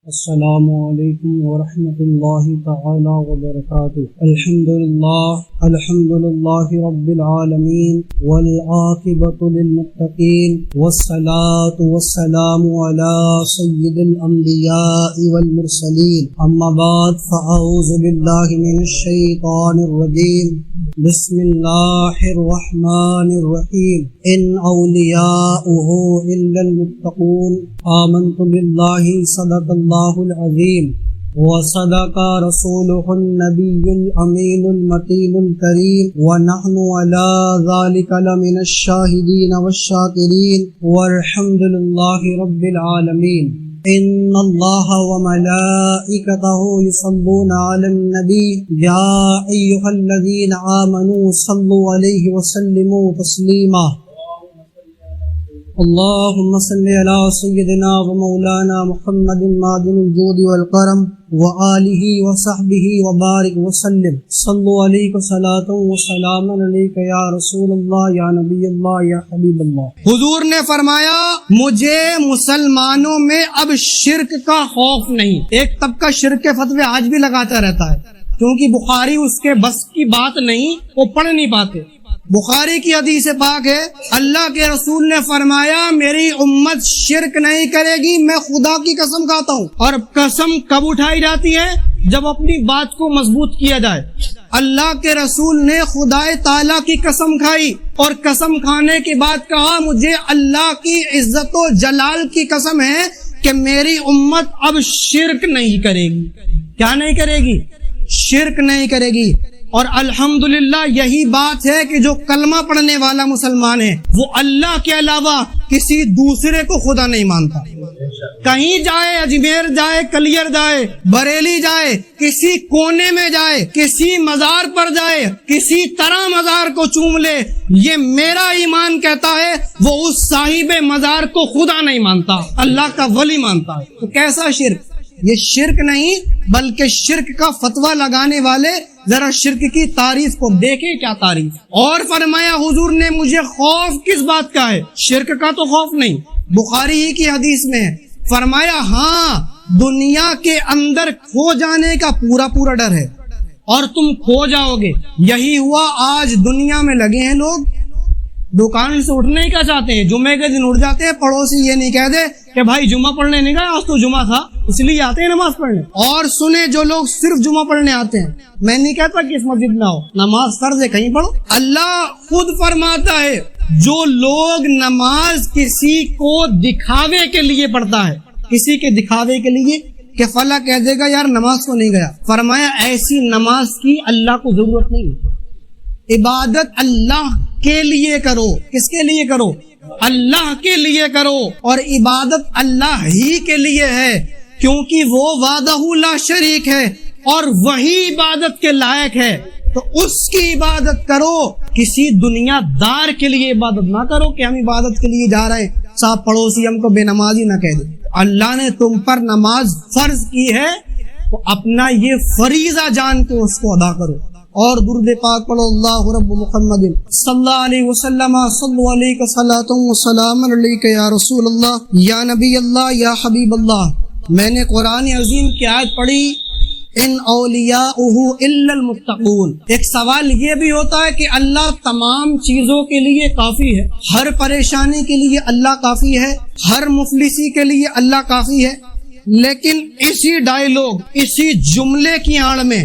السلام علیکم ورحمۃ اللہ تعالی وبرکاتہ۔ الحمد للہ رب العالمین والعاقبۃ للمتقین والصلاة والسلام علی سید الانبیاء والمرسلین، اما بعد فاعوذ باللہ من الشیطان الرجیم، بسم اللہ الرحمن الرحیم، ان اولیاؤہ الا المتقون، آمنت باللہ صدق اللہ العظیم وصدق رسوله النبی الامین المتین الکریم، ونحن على ذلك لمن الشاہدین والشاکرین، والحمد للہ رب العالمین۔ ان اللہ وملائکتہ یصلون علی النبی، یا ایہا الذین آمنوا صلوا علیہ وسلموا تسلیما۔ اللهم صل على سيدنا ومولانا محمد معدن الجود والكرم وآله وصحبه وبارك وسلم، صلوا عليك صلاة وسلاما عليك يا رسول الله يا نبي الله يا حبيب الله۔ حضور نے فرمایا مجھے مسلمانوں میں اب شرک کا خوف نہیں۔ ایک طبقہ شرک کے فتوے آج بھی لگاتا رہتا ہے، کیونکہ بخاری اس کے بس کی بات نہیں، وہ پڑھ نہیں پاتے۔ بخاری کی حدیث پاک ہے، اللہ کے رسول نے فرمایا میری امت شرک نہیں کرے گی، میں خدا کی قسم کھاتا ہوں۔ اور قسم کب اٹھائی جاتی ہے؟ جب اپنی بات کو مضبوط کیا جائے۔ اللہ کے رسول نے خدا تعالیٰ کی قسم کھائی، اور قسم کھانے کے بعد کہا مجھے اللہ کی عزت و جلال کی قسم ہے کہ میری امت اب شرک نہیں کرے گی۔ کیا نہیں کرے گی؟ شرک نہیں کرے گی۔ اور الحمدللہ یہی بات ہے کہ جو کلمہ پڑھنے والا مسلمان ہے وہ اللہ کے علاوہ کسی دوسرے کو خدا نہیں مانتا۔ کہیں جائے، اجمیر جائے، کلیر جائے، بریلی جائے، کسی کونے میں جائے، کسی مزار پر جائے، کسی طرح مزار کو چوم لے، یہ میرا ایمان کہتا ہے، وہ اس صاحب مزار کو خدا نہیں مانتا، اللہ کا ولی مانتا ہے۔ تو کیسا شرک؟ یہ شرک نہیں بلکہ شرک کا فتویٰ لگانے والے ذرا شرک کی تعریف کو دیکھیں، کیا تعریف۔ اور فرمایا حضور نے مجھے خوف کس بات کا ہے؟ شرک کا تو خوف نہیں، بخاری ہی کی حدیث میں فرمایا ہاں دنیا کے اندر کھو جانے کا پورا ڈر ہے، اور تم کھو جاؤ گے۔ یہی ہوا آج دنیا میں لگے ہیں لوگ دکان سے اٹھنے کا چاہتے ہیں، جمعے کے دن اٹھ جاتے ہیں، پڑوسی یہ نہیں کہہ دے کہ بھائی جمعہ پڑھنے نہیں گئے، آج تو جمعہ تھا اس لیے آتے ہیں نماز پڑھنے۔ اور سنے جو لوگ صرف جمعہ پڑھنے آتے ہیں، میں نہیں کہتا کہ اس مسجد نہ ہو، نماز فرض ہے، کہیں پڑھو۔ اللہ خود فرماتا ہے جو لوگ نماز کسی کو دکھاوے کے لیے پڑھتا ہے، کسی کے دکھاوے کے لیے کہ فلاں کہہ دے گا یار نماز کو نہیں گیا، فرمایا ایسی نماز کی اللہ کو ضرورت نہیں ہے۔ عبادت اللہ کے لیے کرو۔ کس کے لیے کرو؟ اللہ کے لیے کرو۔ اور عبادت اللہ ہی کے لیے ہے، کیونکہ وہ وحدہ لا شریک ہے اور وہی عبادت کے لائق ہے، تو اس کی عبادت کرو۔ کسی دنیا دار کے لیے عبادت نہ کرو کہ ہم عبادت کے لیے جا رہے ہیں، صاحب پڑوسی ہم کو بے نمازی نہ کہہ دے۔ اللہ نے تم پر نماز فرض کی ہے تو اپنا یہ فریضہ جان کے اس کو ادا کرو۔ اور درود پاک پڑھو، اللہ رب محمد صلی اللہ علیہ وسلم، صلی علیہ صلاۃ و سلام علیک یا رسول اللہ یا نبی اللہ یا حبیب اللہ۔ میں نے قرآن عظیم کی آیت پڑھی ان اولیاؤہ الا المتقون۔ ایک سوال یہ بھی ہوتا ہے کہ اللہ تمام چیزوں کے لیے کافی ہے، ہر پریشانی کے لیے اللہ کافی ہے، ہر مفلسی کے لیے اللہ کافی ہے، لیکن اسی ڈائیلاگ، اسی جملے کی آڑ میں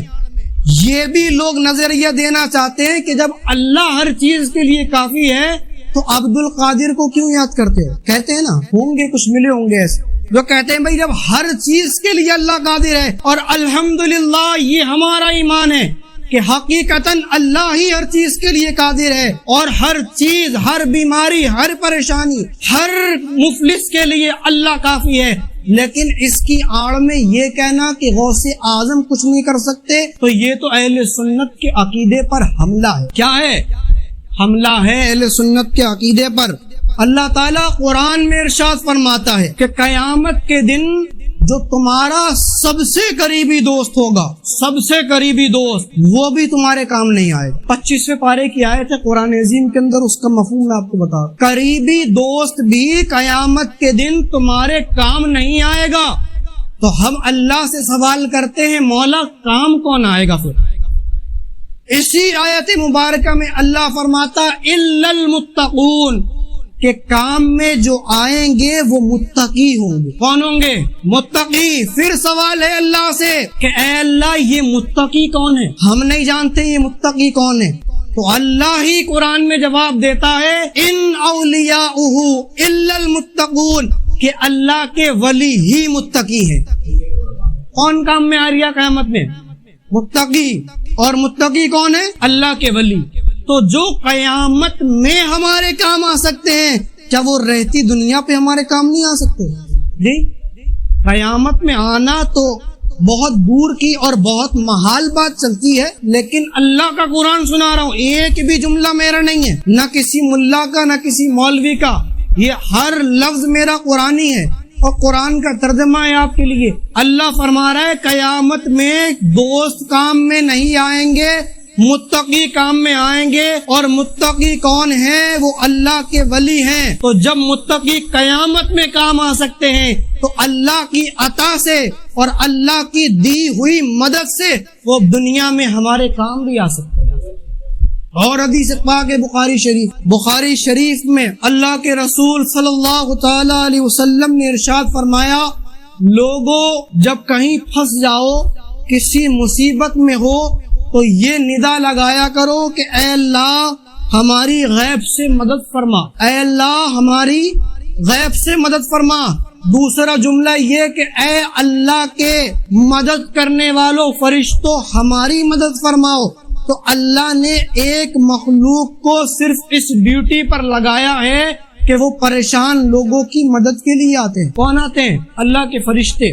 یہ بھی لوگ نظریہ دینا چاہتے ہیں کہ جب اللہ ہر چیز کے لیے کافی ہے تو عبد القادر کو کیوں یاد کرتے ہیں؟ کہتے ہیں نا، ہوں گے کچھ ملے ہوں گے ایسے جو کہتے ہیں بھائی جب ہر چیز کے لیے اللہ قادر ہے، اور الحمدللہ یہ ہمارا ایمان ہے کہ حقیقتاً اللہ ہی ہر چیز کے لیے قادر ہے، اور ہر چیز، ہر بیماری، ہر پریشانی، ہر مفلس کے لیے اللہ کافی ہے، لیکن اس کی آڑ میں یہ کہنا کہ غوث اعظم کچھ نہیں کر سکتے، تو یہ تو اہل سنت کے عقیدے پر حملہ ہے۔ کیا ہے؟ حملہ ہے اہل سنت کے عقیدے پر۔ اللہ تعالیٰ قرآن میں ارشاد فرماتا ہے کہ قیامت کے دن جو تمہارا سب سے قریبی دوست ہوگا، سب سے قریبی دوست، وہ بھی تمہارے کام نہیں آئے گا۔ 25ویں پارے کی آیت ہے قرآن عظیم کے اندر، اس کا مفہوم میں آپ کو بتا رہا ہوں۔ قریبی دوست بھی قیامت کے دن تمہارے کام نہیں آئے گا۔ تو ہم اللہ سے سوال کرتے ہیں مولا کام کون آئے گا پھر؟ اسی آیت مبارکہ میں اللہ فرماتا الا المتقون کہ کام میں جو آئیں گے وہ متقی ہوں گے. کون ہوں گے؟ متقی. پھر سوال ہے اللہ سے کہ اے اللہ یہ متقی کون ہے؟ ہم نہیں جانتے یہ متقی کون ہے. تو اللہ ہی قرآن میں جواب دیتا ہے ان اولیاؤہ الا المتقون کہ اللہ کے ولی ہی متقی ہیں. کون کام میں آ رہا قیامت میں؟ متقی. اور متقی کون ہے؟ اللہ کے ولی. تو جو قیامت میں ہمارے کام آ سکتے ہیں کیا وہ رہتی دنیا پہ ہمارے کام نہیں آ سکتے؟ جی قیامت میں آنا تو بہت دور کی اور بہت محال بات چلتی ہے، لیکن اللہ کا قرآن سنا رہا ہوں، ایک بھی جملہ میرا نہیں ہے، نہ کسی ملا کا نہ کسی مولوی کا، یہ ہر لفظ میرا قرآنی ہے اور قرآن کا ترجمہ ہے آپ کے لیے. اللہ فرما رہا ہے قیامت میں دوست کام میں نہیں آئیں گے، متقی کام میں آئیں گے. اور متقی کون ہیں؟ وہ اللہ کے ولی ہیں. تو جب متقی قیامت میں کام آ سکتے ہیں تو اللہ کی عطا سے اور اللہ کی دی ہوئی مدد سے وہ دنیا میں ہمارے کام بھی آ سکتے ہیں. اور حدیث پاک بخاری شریف میں اللہ کے رسول صلی اللہ تعالی علیہ وسلم نے ارشاد فرمایا لوگوں جب کہیں پھنس جاؤ، کسی مصیبت میں ہو تو یہ ندا لگایا کرو کہ اے اللہ ہماری غیب سے مدد فرما، اے اللہ ہماری غیب سے مدد فرما. دوسرا جملہ یہ کہ اے اللہ کے مدد کرنے والوں فرشتوں ہماری مدد فرماؤ. تو اللہ نے ایک مخلوق کو صرف اس ڈیوٹی پر لگایا ہے کہ وہ پریشان لوگوں کی مدد کے لیے آتے ہیں. کون آتے ہیں؟ اللہ کے فرشتے.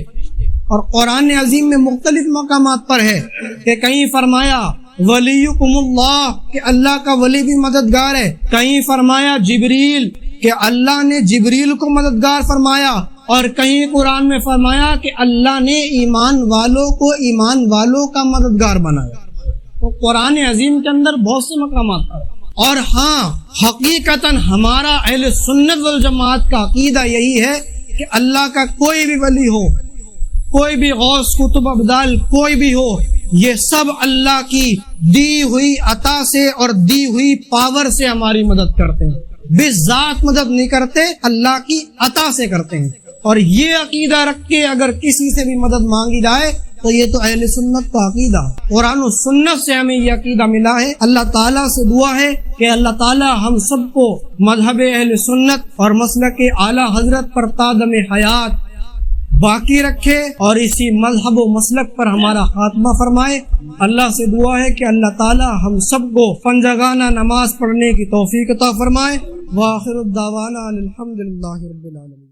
اور قرآن عظیم میں مختلف مقامات پر ہے کہ کہیں فرمایا ولیکم اللہ کہ اللہ کا ولی بھی مددگار ہے، کہیں فرمایا جبریل کہ اللہ نے جبریل کو مددگار فرمایا، اور کہیں قرآن میں فرمایا کہ اللہ نے ایمان والوں کو ایمان والوں کا مددگار بنایا. تو قرآن عظیم کے اندر بہت سے مقامات ہیں. اور ہاں حقیقتاً ہمارا اہل سنت والجماعت کا عقیدہ یہی ہے کہ اللہ کا کوئی بھی ولی ہو، کوئی بھی غوث قطب ابدال کوئی بھی ہو، یہ سب اللہ کی دی ہوئی عطا سے اور دی ہوئی پاور سے ہماری مدد کرتے ہیں. بذات مدد نہیں کرتے، اللہ کی عطا سے کرتے ہیں. اور یہ عقیدہ رکھ کے اگر کسی سے بھی مدد مانگی جائے تو یہ تو اہل سنت کا عقیدہ. قرآن و سنت سے ہمیں یہ عقیدہ ملا ہے. اللہ تعالیٰ سے دعا ہے کہ اللہ تعالیٰ ہم سب کو مذہب اہل سنت اور مسلک اعلیٰ حضرت پر تادم حیات باقی رکھے اور اسی مذہب و مسلک پر ہمارا خاتمہ فرمائے. اللہ سے دعا ہے کہ اللہ تعالیٰ ہم سب کو پنجگانہ نماز پڑھنے کی توفیق عطا فرمائے. وآخر الدعوانا الحمدللہ رب العالمین.